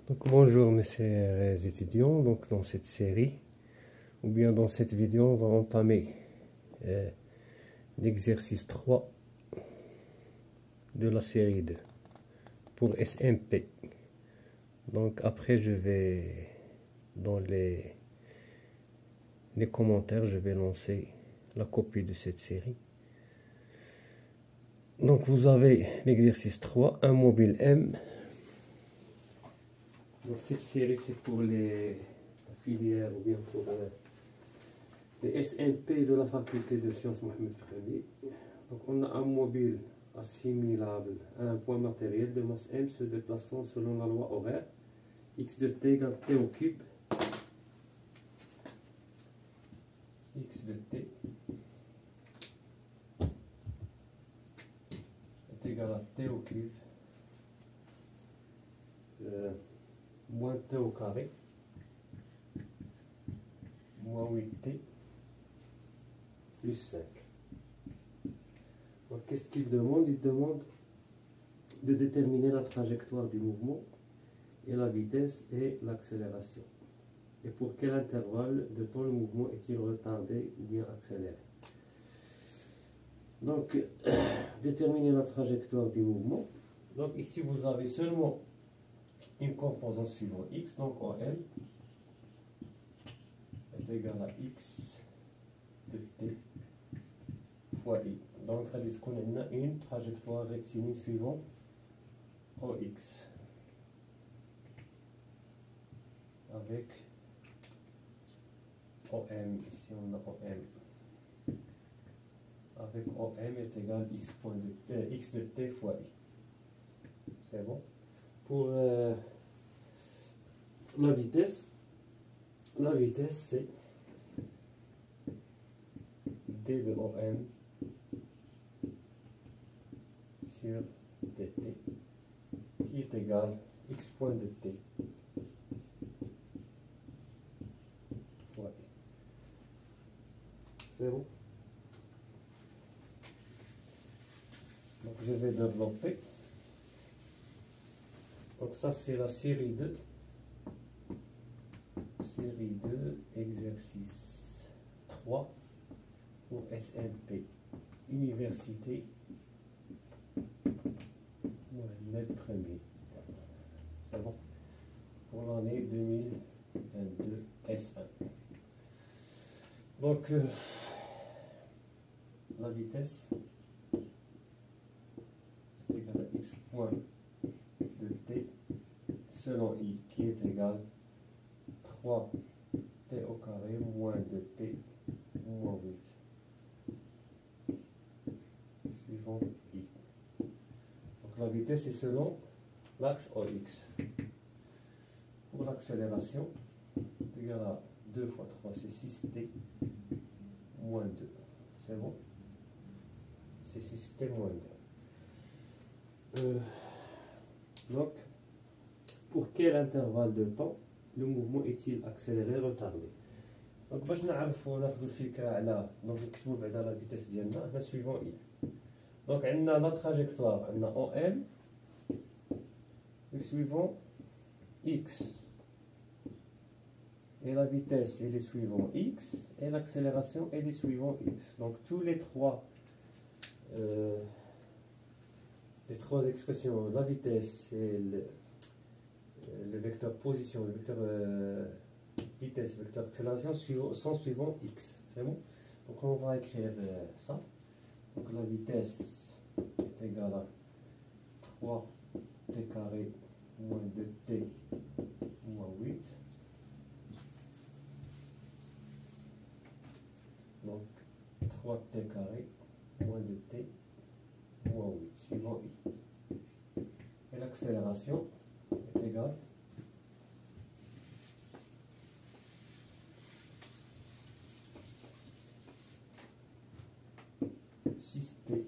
Donc bonjour mes chers étudiants, donc dans cette série, ou bien dans cette vidéo, on va entamer l'exercice 3 de la série 2 pour SMP. Donc après je vais, dans les commentaires, je vais lancer la copie de cette série. Donc vous avez l'exercice 3, un mobile M. Donc cette série c'est pour les filières ou bien pour les SMP de la faculté de sciences Mohamed Ier. Donc on a un mobile assimilable à un point matériel de masse M se déplaçant selon la loi horaire x de t égale t au cube, x de t est égal à t au cube moins t au carré moins 8t plus 5. Donc qu'est-ce qu'il demande? Il demande de déterminer la trajectoire du mouvement et la vitesse et l'accélération. Et pour quel intervalle de temps le mouvement est-il retardé ou bien accéléré? Donc, déterminer la trajectoire du mouvement. Donc ici vous avez seulement une composante suivant x, donc OL est égal à x de t fois i. Donc on a une trajectoire rectiligne suivant OX avec OM, ici on a OM, avec OM est égal à x de t fois i. C'est bon. Pour la vitesse c'est d de OM sur dt qui est égal à x point de t fois i. C'est bon. Donc je vais développer. Donc ça c'est la série 2. Série 2, exercice 3 pour SMP Université Mohamed Ier. C'est bon. Pour l'année 2022 S1. Donc la vitesse est égale à x point de t selon i qui est égal à 3 t au carré moins 2t moins 8 suivant i. Donc la vitesse est selon l'axe OX. Pour l'accélération, c'est égal à 2 fois 3, c'est 6t moins 2. C'est bon? C'est 6t moins 2. Donc, pour quel intervalle de temps le mouvement est-il accéléré, retardé? Donc باش نعرفوا ناخذ الفكره على دونك نكتبوا بعدا لا فيتيس ديالنا حنا سويفون اي. دونك عندنا لا تراجيكتوار عندنا او ام suivant x et la vitesse elle est suivant x et l'accélération elle est suivant x. Donc tous les trois expressions, la vitesse c'est le vecteur position, le vecteur vitesse, le vecteur accélération sont suivant x. C'est bon? Donc on va écrire ça. Donc la vitesse est égale à 3t carré moins 2t moins 8. Donc 3t carré moins 2t moins 8 suivant i. Et l'accélération est égale à 6t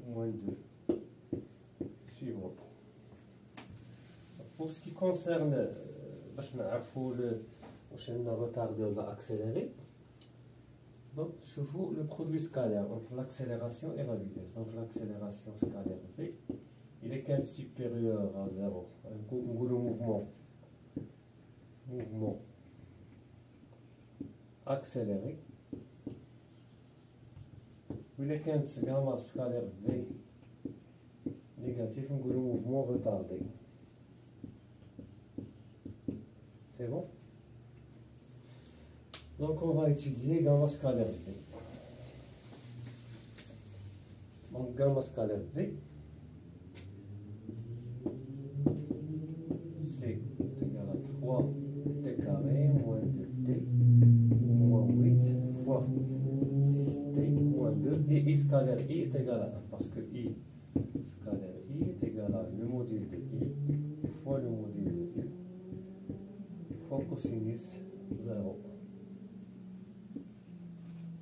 moins 2 suivant. Pour ce qui concerne le retardé ou accéléré, donc je vous le produit scalaire entre l'accélération et la vitesse. Donc l'accélération scalaire V il est quand supérieur à 0. Un mouvement accéléré. Il est quand gamma scalaire V négatif, un mouvement retardé. C'est bon? Donc on va étudier gamma scalaire V. Donc gamma scalaire V, c'est égal à 3t carré moins 2t moins 8 fois 6t moins 2 et I scalaire I est égal à 1 parce que I scalaire I est égal à le module de I fois le module de I fois cosinus 0.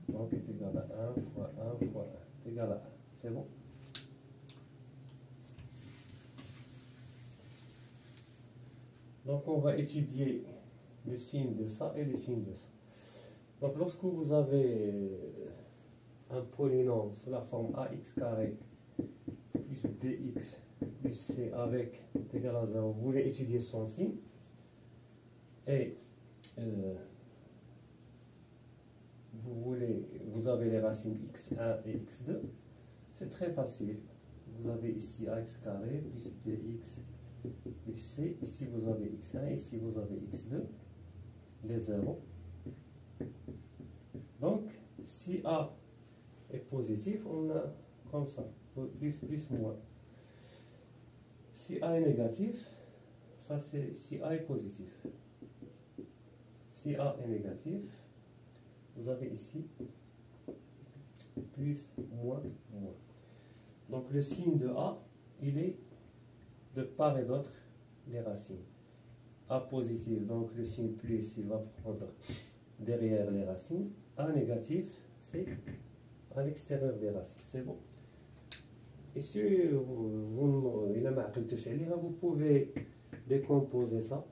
Donc est égal à 1 fois 1 fois 1 est égal à 1. C'est bon? Donc on va étudier le signe de ça et le signe de ça. Donc lorsque vous avez un polynôme sous la forme ax carré plus bx plus c avec est égal à 0, vous voulez étudier son signe et vous avez les racines x1 et x2, c'est très facile. Vous avez ici ax carré plus bx plus c, ici vous avez x1, ici vous avez x2, les zéros. Donc, si A est positif, on a comme ça, plus, plus, moins. Si A est négatif, ça c'est si A est positif. Si A est négatif, vous avez ici plus, moins, moins. Donc le signe de A, il est de part et d'autre les racines. A positif, donc le signe plus, il va prendre derrière les racines. A négatif, c'est à l'extérieur des racines. C'est bon. Et si vous pouvez décomposer ça.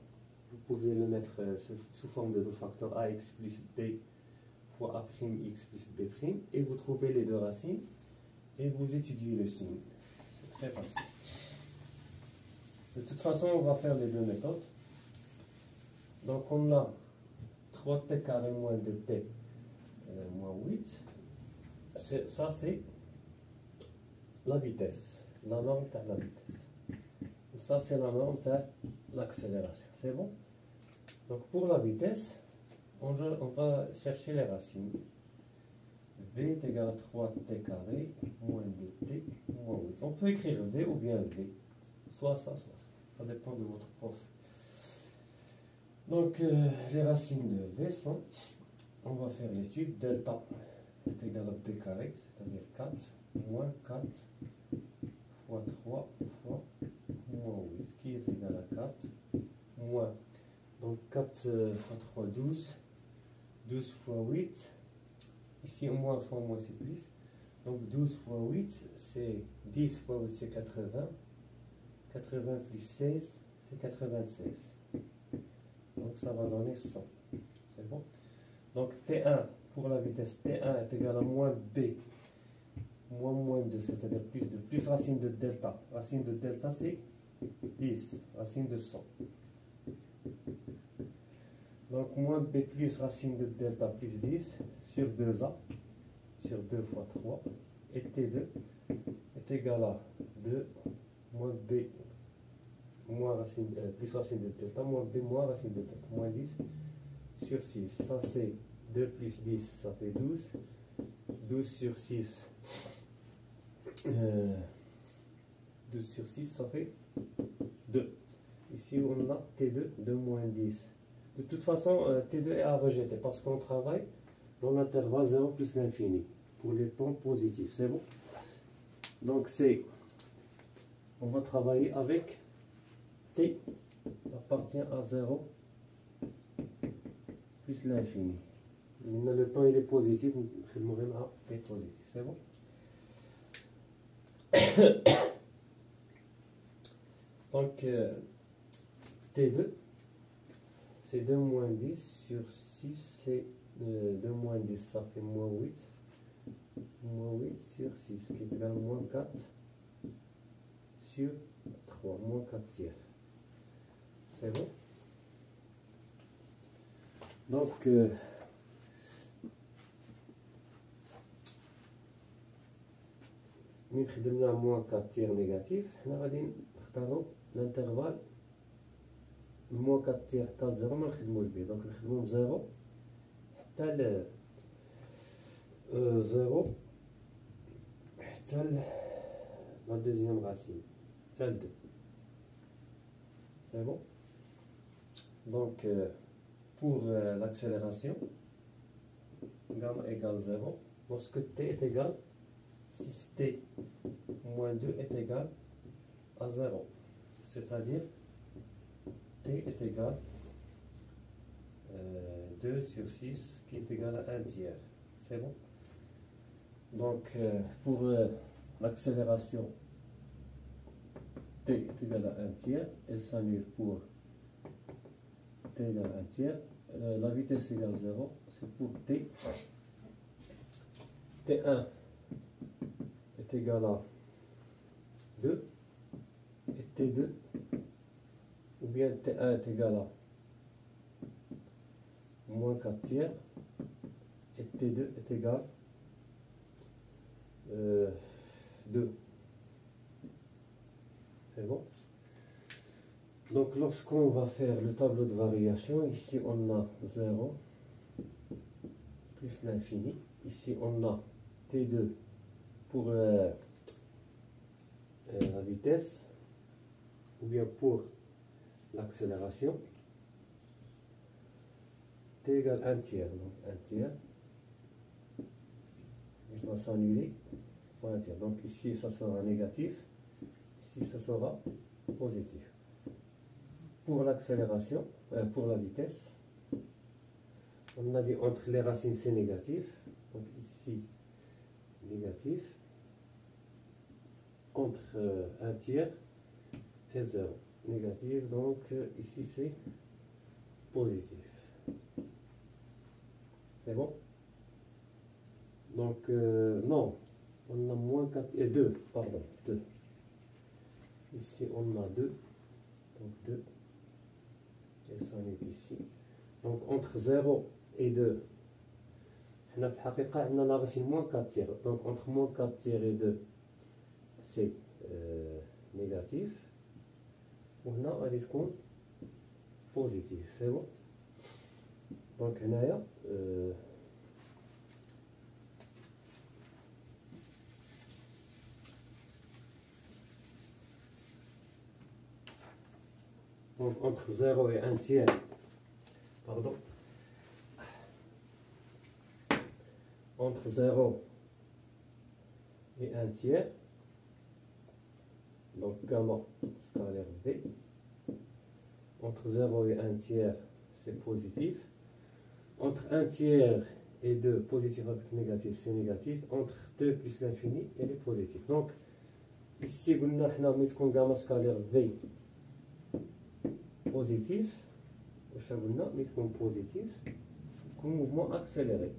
Vous pouvez le mettre sous forme de deux facteurs ax plus b fois a' x plus b', et vous trouvez les deux racines et vous étudiez le signe. C'est très facile. De toute façon, on va faire les deux méthodes. Donc on a 3t carré moins 2t moins 8. Ça c'est la vitesse, la norme de la vitesse. Ça c'est la norme de l'accélération. C'est bon? Donc pour la vitesse, on va chercher les racines. V est égal à 3t carré moins 2t moins 8. On peut écrire V ou bien V. Soit ça, soit ça. Ça dépend de votre prof. Donc les racines de V sont, on va faire l'étude, delta est égal à b carré, c'est-à-dire 4 moins 4 fois 3 fois moins 8, qui est égal à 4 moins, donc 4 fois 3, 12, 12 fois 8, ici au moins fois moins c'est plus, donc 12 fois 8 c'est 10 fois 8 c'est 80, 80 plus 16 c'est 96, donc ça va donner 100, c'est bon. Donc T1 pour la vitesse T1 est égal à moins B moins 2, c'est-à-dire plus de plus racine de delta. Racine de delta c'est 10, racine de 100. Donc moins B plus racine de delta plus 10 sur 2A, sur 2 fois 3, et T2 est égal à 2 moins B moins racine, plus racine de delta, moins B moins racine de delta, moins 10 sur 6. Ça c'est 2 plus 10, ça fait 12. 12 sur 6. 12 sur 6, ça fait 2. Ici, on a T2, 2 moins 10. De toute façon, T2 est à rejeter parce qu'on travaille dans l'intervalle 0 plus l'infini pour les temps positifs. C'est bon? Donc, on va travailler avec T appartient à 0 plus l'infini. Le temps il est positif, T positif. C'est bon? Donc, T2, c'est 2 moins 10 sur 6, c'est 2 moins 10, ça fait moins 8. Moins 8 sur 6, qui est égal à moins 4 sur 3, moins 4 tiers. C'est bon? Donc, ملي خدمنا moins 4 tiers négatif, حنا غادي نختارو l'intervalle moins 4 tiers حتى ل 0 ما نخدموش به، دونك نخدمو ب 0 حتى ل 0 حتى ل la deuxième racine, حتى ل 2. C'est bon? Donc, pour l'accélération, gamma égale 0, lorsque t est égal, si t moins 2 est égal à 0, c'est-à-dire t est égal 2 sur 6 qui est égal à 1 tiers. C'est bon? Donc, pour l'accélération, t est égal à 1 tiers, elle s'annule pour t égale à 1 tiers. La vitesse égale 0, c'est pour t. T1 est égal à 2 et T2, ou bien T1 est égal à moins 4 tiers et T2 est égal à 2. C'est bon? Donc lorsqu'on va faire le tableau de variation, ici on a 0 plus l'infini, ici on a T2 pour la vitesse, ou bien pour l'accélération, t égale 1 tiers, donc 1 tiers, il va s'annuler pour 1 tiers, donc ici ça sera négatif, ici ça sera positif. Pour l'accélération, pour la vitesse, on a dit entre les racines c'est négatif, donc ici négatif, entre 1 tiers et 0, négatif, donc ici c'est positif. C'est bon? Donc non, on a moins 4 et 2, pardon, 2. Ici on a 2, donc 2, et ça est ici. Donc entre 0 et 2, on a la racine moins 4 tiers, donc entre moins 4 tiers et 2, c'est négatif. On a un discours positif, c'est bon? Donc on a donc entre 0 et 1 tiers, pardon, entre 0 et 1 tiers, donc gamma scalaire V, entre 0 et 1 tiers c'est positif, entre 1 tiers et 2, positif avec négatif c'est négatif, entre 2 plus l'infini elle est positive. Donc ici on a gamma scalaire V positif, positif comme mouvement accéléré,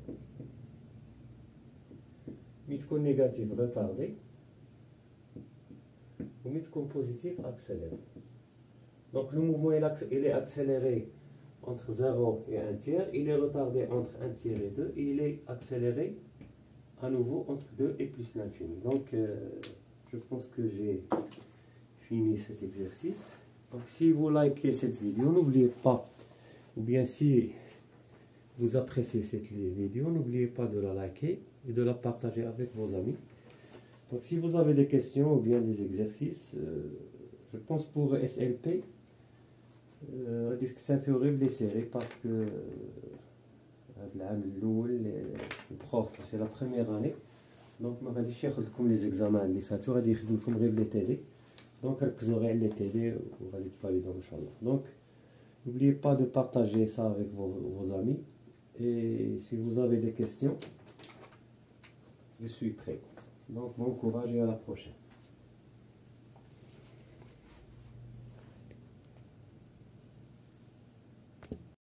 négatif retardé, ou positif accéléré. Donc le mouvement il est accéléré entre 0 et 1 tiers, il est retardé entre 1 tiers et 2, et il est accéléré à nouveau entre 2 et plus l'infini. Donc je pense que j'ai fini cet exercice. Donc si vous likez cette vidéo, n'oubliez pas, ou bien si vous appréciez cette vidéo, n'oubliez pas de la liker et de la partager avec vos amis. Donc si vous avez des questions ou bien des exercices, je pense pour SLP, c'est un peu horrible les séries parce que le prof c'est la première année, donc je vais faire les examens اللي فاتوا غادي يخدمكم غير les TD, donc ركزوا غير les TD وغادي تفاليدو ان شاء الله. Donc n'oubliez pas de partager ça avec vos amis, et si vous avez des questions, je suis prêt. Donc bon courage et à la prochaine.